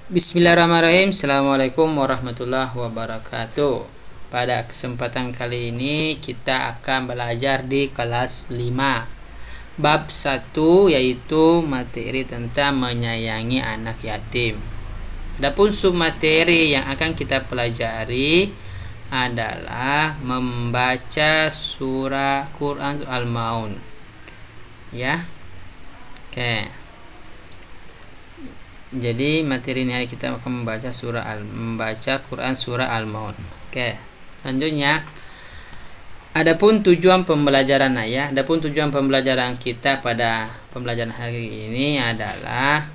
Bismillahirrahmanirrahim. Assalamualaikum warahmatullahi wabarakatuh. Pada kesempatan kali ini kita akan belajar di kelas 5 bab 1, yaitu materi tentang menyayangi anak yatim. Adapun submateri yang akan kita pelajari adalah membaca surah Quran Al-Maun. Ya. Oke. Jadi materi ini kita akan membaca Quran surah Al-Maun. Oke. Selanjutnya, adapun tujuan pembelajaran kita pada pembelajaran hari ini adalah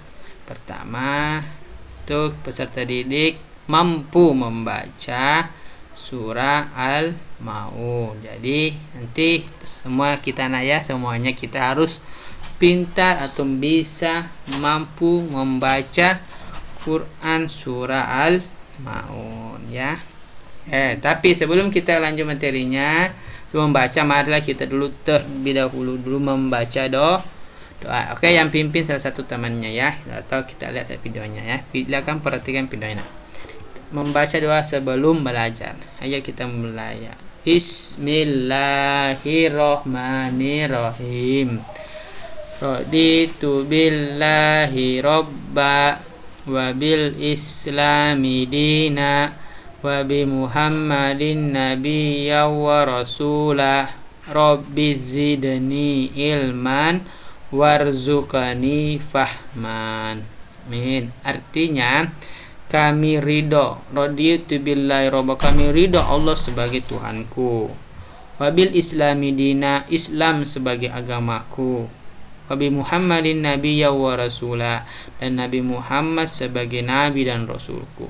pertama, untuk peserta didik mampu membaca surah Al-Maun. Jadi nanti semuanya kita harus pintar atau bisa mampu membaca Quran surah Al-Maun, ya. Tapi sebelum kita lanjut materinya, membaca, marilah kita terlebih dahulu membaca doa. Oke, yang pimpin salah satu temannya, ya, atau kita lihat videonya, ya. Silakan perhatikan videonya. Membaca doa sebelum belajar. Ayo kita mulai, ya. Bismillahirrahmanirrahim. Raditu billahi robba wa bil islami dina wa bi muhammadin nabiyya wa rasulah rabbi zidni ilman warzuqani fahman. Amin. Artinya, kami ridho, raditu billahi robba, kami ridho Allah sebagai Tuhanku, wabil islami dina, Islam sebagai agamaku, wabi Muhammadin nabiyya wa rasulah, dan Nabi Muhammad sebagai nabi dan rasulku.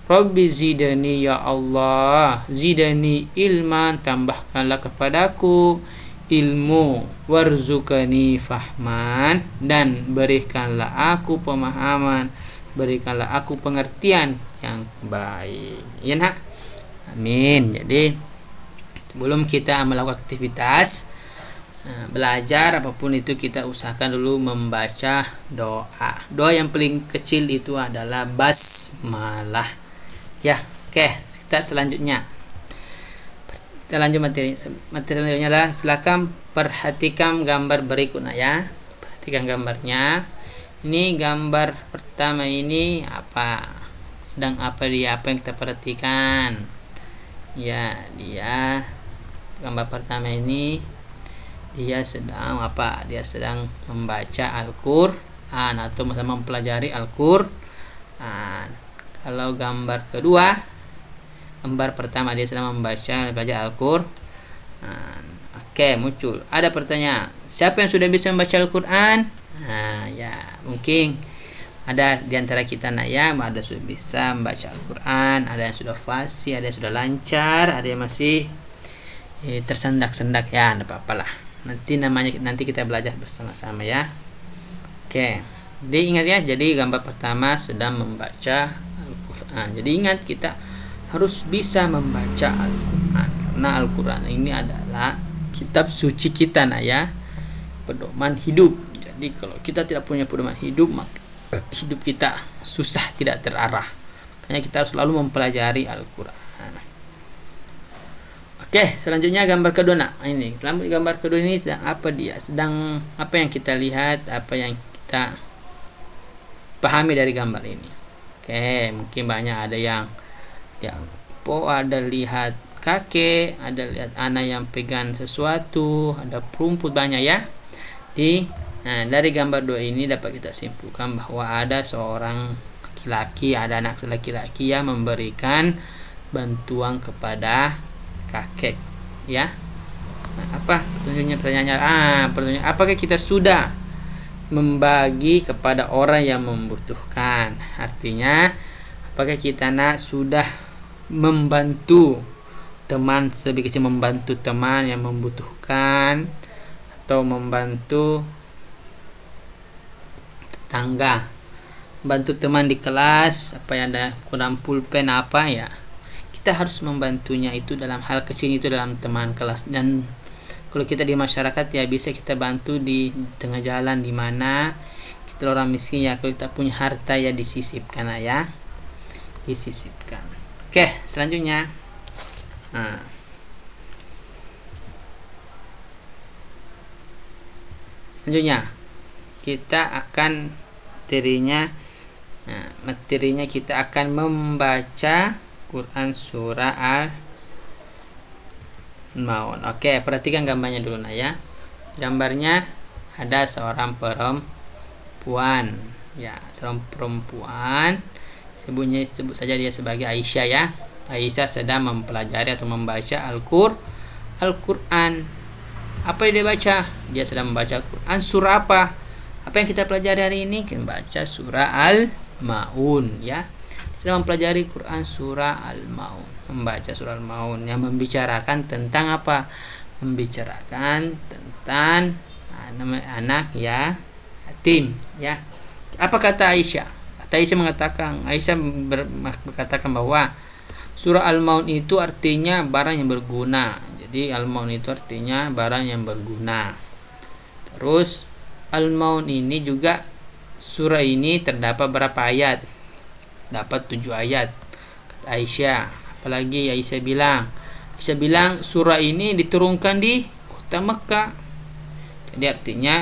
Rabbi zidani, ya Allah, zidani ilman, tambahkanlah kepadaku ilmu, warzuqani fahman, dan berikanlah aku pemahaman, berikanlah aku pengertian yang baik. Ya, nak? Amin. Jadi sebelum kita melakukan aktivitas belajar apapun itu, kita usahakan dulu membaca doa yang paling kecil itu adalah basmalah, ya. Oke, kita selanjutnya kita lanjut materi selanjutnya lah. Silakan perhatikan gambar berikutnya, ya. Perhatikan gambarnya. Ini gambar pertama ini sedang apa yang kita perhatikan, ya. Dia gambar pertama ini dia sedang dia sedang membaca Al-Quran atau mempelajari Al-Quran. Kalau gambar kedua, gambar pertama dia sedang belajar Al-Quran. Oke, muncul ada pertanyaan, siapa yang sudah bisa membaca Al-Quran? Ya, mungkin ada di antara kita, ya, ada sudah bisa membaca Al-Quran, ada yang sudah fasih, ada yang sudah lancar, ada yang masih tersendak-sendak, ya, tidak apa-apalah. Nanti kita belajar bersama-sama, ya. Oke. Jadi ingat, ya, jadi gambar pertama sedang membaca Al-Quran. Jadi ingat, kita harus bisa membaca Al-Quran, karena Al-Quran ini adalah kitab suci kita, ya, pedoman hidup. Jadi kalau kita tidak punya pedoman hidup, maka hidup kita susah, tidak terarah. Makanya kita harus selalu mempelajari Al-Quran. Oke, selanjutnya gambar kedua. Ini gambar kedua ini sedang apa yang kita lihat, apa yang kita pahami dari gambar ini. Oke, mungkin banyak ada yang ada lihat kakek, ada lihat anak yang pegang sesuatu, ada rumput banyak, ya. Dari gambar dua ini dapat kita simpulkan bahwa ada seorang laki-laki, ada anak laki-laki yang memberikan bantuan kepada kakek, ya. Apa petunjuknya? Pertanyaannya, apakah kita sudah membagi kepada orang yang membutuhkan? Artinya, apakah kita sudah membantu teman lebih kecil, membantu teman yang membutuhkan, atau membantu tetangga, bantu teman di kelas yang ada kurang pulpen, ya. Kita harus membantunya itu dalam hal kecil, itu dalam teman kelas. Dan kalau kita di masyarakat, ya, bisa kita bantu di tengah jalan, di mana Setelah orang miskin ya, kalau kita punya harta ya disisipkan ya, disisipkan. Oke, selanjutnya. Nah, selanjutnya kita akan materinya kita akan membaca Quran surah Al-Maun. Oke, perhatikan gambarnya dulu ya. Gambarnya ada seorang perempuan ya, seorang perempuan, sebut saja dia sebagai Aisyah ya. Aisyah sedang mempelajari atau membaca Al-Quran. Apa yang dia baca? Dia sedang membaca Al-Quran. Surah apa? Apa yang kita pelajari hari ini? Kita baca surah Al-Maun ya. Sedang mempelajari Quran surah Al-Maun, membaca surah Al-Maun yang membicarakan tentang apa? Membicarakan tentang anak ya, yatim ya. Apa kata Aisyah? Aisyah berkatakan bahwa surah Al-Maun itu artinya barang yang berguna. Jadi Al-Maun itu artinya barang yang berguna. Terus Al-Maun ini juga, surah ini terdapat berapa ayat? Dapat 7 ayat kata Aisyah. Apalagi Aisyah bilang surah ini diturunkan di kota Mekah. Jadi artinya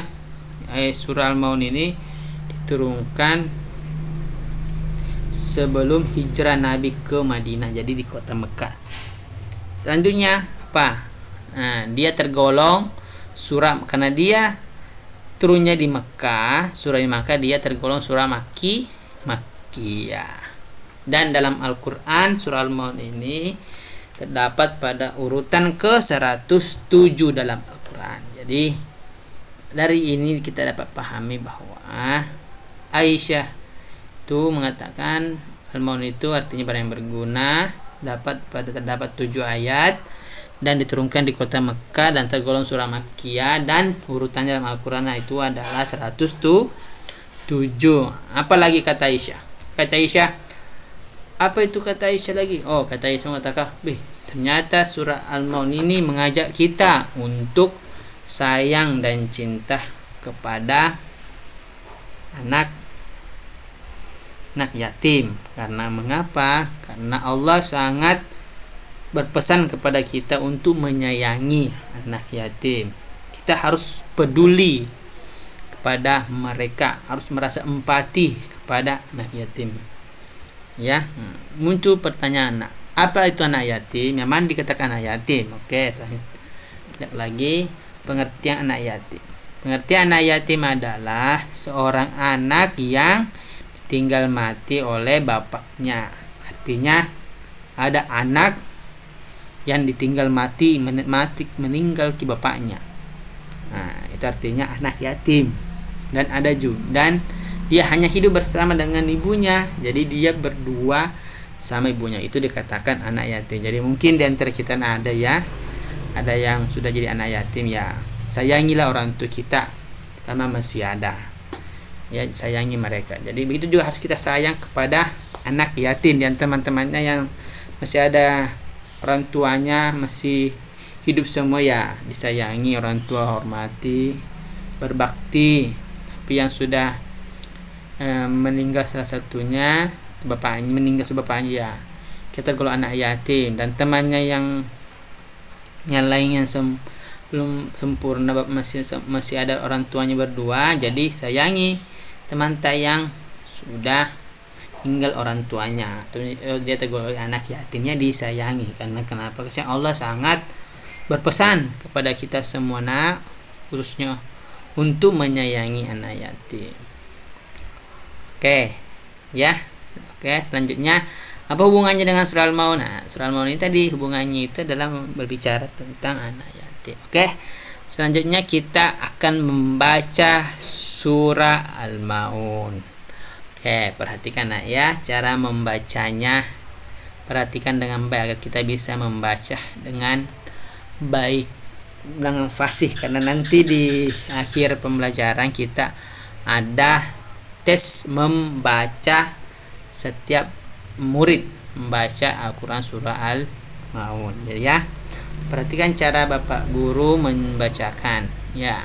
surah Al-Maun ini diturunkan sebelum hijrah Nabi ke Madinah, jadi di kota Mekah. Selanjutnya apa? Nah, dia tergolong surah karena dia turunnya di Mekah, surah di Mekah, dia tergolong surah Makkiyah. Dan dalam Al-Quran surah Al-Maun ini terdapat pada urutan ke-107 dalam Al-Quran. Jadi dari ini kita dapat pahami bahwa Aisyah itu mengatakan Al-Maun itu artinya barang yang berguna, terdapat 7 ayat dan diturunkan di kota Mekah dan tergolong surah Makkiyah, dan urutannya dalam Al-Quran itu adalah 107. Apalagi kata Aisyah? Kata Aisyah, apa itu kata Aisyah lagi? Oh, kata Aisyah mengatakan, ternyata surah Al-Maun ini mengajak kita untuk sayang dan cinta kepada anak yatim. Karena mengapa? Karena Allah sangat berpesan kepada kita untuk menyayangi anak yatim. Kita harus peduli kepada mereka, harus merasa empati kepada anak yatim. Ya, muncul pertanyaan, apa itu anak yatim? Memang dikatakan anak yatim. Oke, lihat lagi pengertian anak yatim. Pengertian anak yatim adalah seorang anak yang ditinggal mati oleh bapaknya. Artinya ada anak yang ditinggal mati, meninggal ke bapaknya. Nah, itu artinya anak yatim. Dan ada juga, dan dia hanya hidup bersama dengan ibunya, jadi dia berdua sama ibunya, itu dikatakan anak yatim. Jadi mungkin di antara kita ada yang sudah jadi anak yatim ya. Sayangilah orang tua kita karena masih ada. Ya, sayangi mereka. Jadi begitu juga harus kita sayang kepada anak yatim dan teman-temannya yang masih ada orang tuanya masih hidup semua ya, disayangi orang tua, hormati, berbakti. Tapi yang sudah meninggal salah satunya, bapaknya meninggal bapaknya ya, kita kalau anak yatim. Dan temannya yang lain yang belum sempurna, masih ada orang tuanya berdua, jadi sayangi teman yang sudah tinggal orang tuanya, dia tergolong anak yatimnya disayangi. Karena kenapa? Karena Allah sangat berpesan kepada kita semua, khususnya untuk menyayangi anak yatim. Oke, ya. Oke, selanjutnya apa hubungannya dengan surah Al-Maun? Nah, surah Al-Maun ini tadi hubungannya itu dalam berbicara tentang anak yatim. Oke, selanjutnya kita akan membaca surah Al-Maun. Oke, perhatikan ya cara membacanya. Perhatikan dengan baik agar kita bisa membaca dengan baik, dengan fasih. Karena nanti di akhir pembelajaran kita ada tes membaca, setiap murid membaca Al-Quran surah Al-Maun. Jadi ya, perhatikan cara Bapak Guru membacakan ya.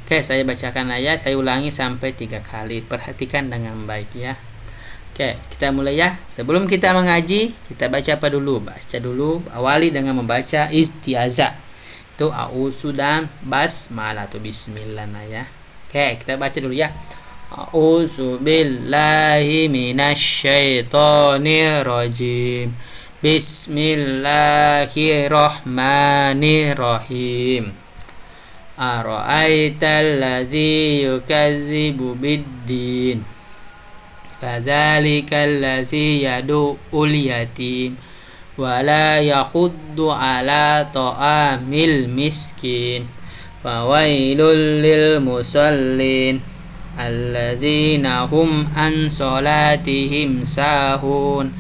Oke, Oke, saya bacakan aja, saya ulangi sampai 3 kali. Perhatikan dengan baik ya. Oke, kita mulai ya. Sebelum kita mengaji, kita baca apa dulu? Baca dulu, awali dengan membaca istiazah. Itu a'udzu dan basmalah atau bismillah ya. Oke, kita baca dulu ya. A'udzu billahi minasyaitonir rajim. Bismillahirrahmanirrahim. Ara'aital ladzi yukadzibu biddin. Fadzalikal ladzi yad'ul yatim wa la yakhuddu ala ta'amil miskin. Fawailul lil musallin alladzina hum an salatihim sahun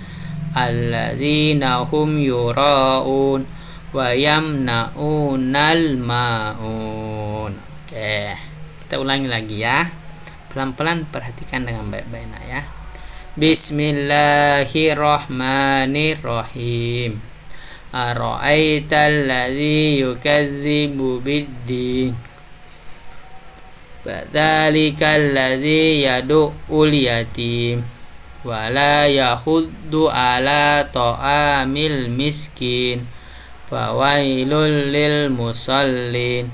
alladzina hum yura'un wa yamna'unal ma'un. Oke, kita ulangi lagi ya. Pelan-pelan perhatikan dengan baik-baik ya. Bismillahirrahmanirrahim. Ara'aital ladzi yukadzibu biddin. Fadzalikal ladzi yad'ul yatim wa la yakhuddu ala ta'amil miskin. Fawailul lil musallin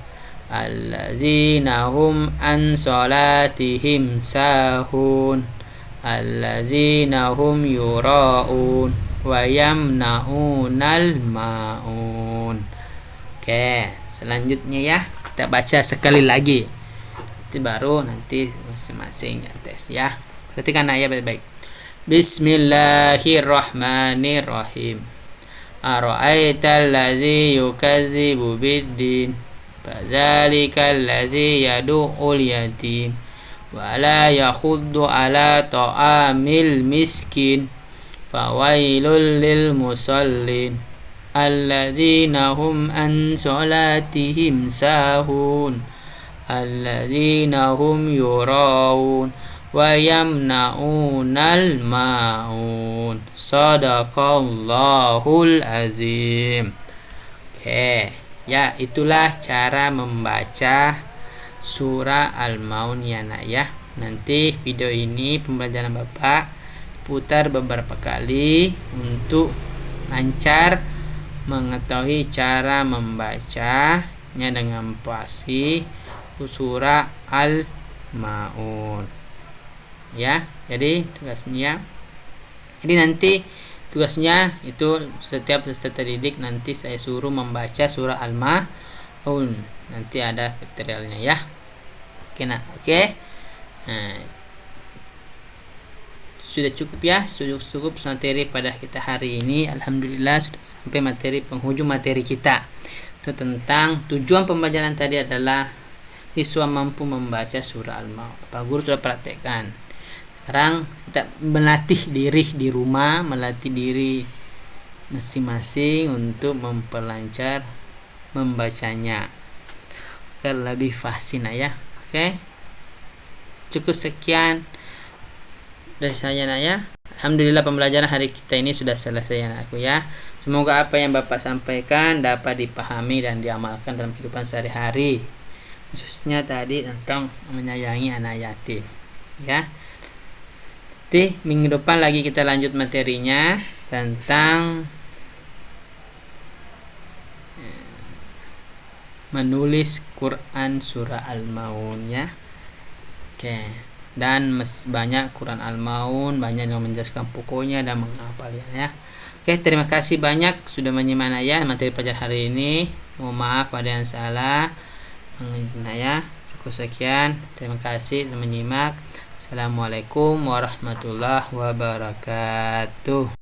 alladzina hum an salatihim sahun alladzina hum yura'un wa yamna'unal ma'un. Oke, selanjutnya ya, kita baca sekali lagi. Nanti baru masing-masing tes ya. Perhatikan ayat baik-baik. Bismillahirrahmanirrahim. Ara'aital ladzi yukadzibu biddin. Fadzalikal ladzi yad'ul yatim wa la yakhuddu ala ta'amil miskin. Fawailul lil musallin alladzina hum an salatihim sahun alladzina hum yura'un wa yamna'unal ma'un. Shadaqallahul azim. Oke, ya itulah cara membaca surah Al-Maun ya nak ya. Nanti video ini pembelajaran Bapak putar beberapa kali untuk lancar mengetahui cara membacanya dengan pasti surah Al-Maun ya. Jadi nanti tugasnya itu setiap peserta didik nanti saya suruh membaca surah Al-Maun. Nanti ada tutorialnya ya. Oke nah, oke. Nah, sudah cukup ya, sudah cukup materi pada kita hari ini. Alhamdulillah sudah sampai penghujung materi kita. Itu tentang tujuan pembelajaran tadi adalah siswa mampu membaca surah Al-Maun. Pak Guru sudah praktekkan. Sekarang kita melatih diri di rumah, melatih diri masing-masing untuk memperlancar membacanya agar lebih fasih ya. Oke. Cukup sekian dari saya ya. Alhamdulillah pembelajaran hari kita ini sudah selesai anakku ya. Semoga apa yang Bapak sampaikan dapat dipahami dan diamalkan dalam kehidupan sehari-hari, khususnya tadi tentang menyayangi anak yatim ya. Nanti minggu depan lagi kita lanjut materinya tentang menulis Quran surah Al-Maun ya. Oke, dan banyak Quran Al-Maun, banyak yang menjelaskan pokoknya dan menghafalnya ya. Oke, terima kasih banyak sudah menyimak ya materi pelajaran hari ini. Mohon maaf pada yang salah. Ya, cukup sekian. Terima kasih sudah menyimak. Assalamualaikum warahmatullahi wabarakatuh.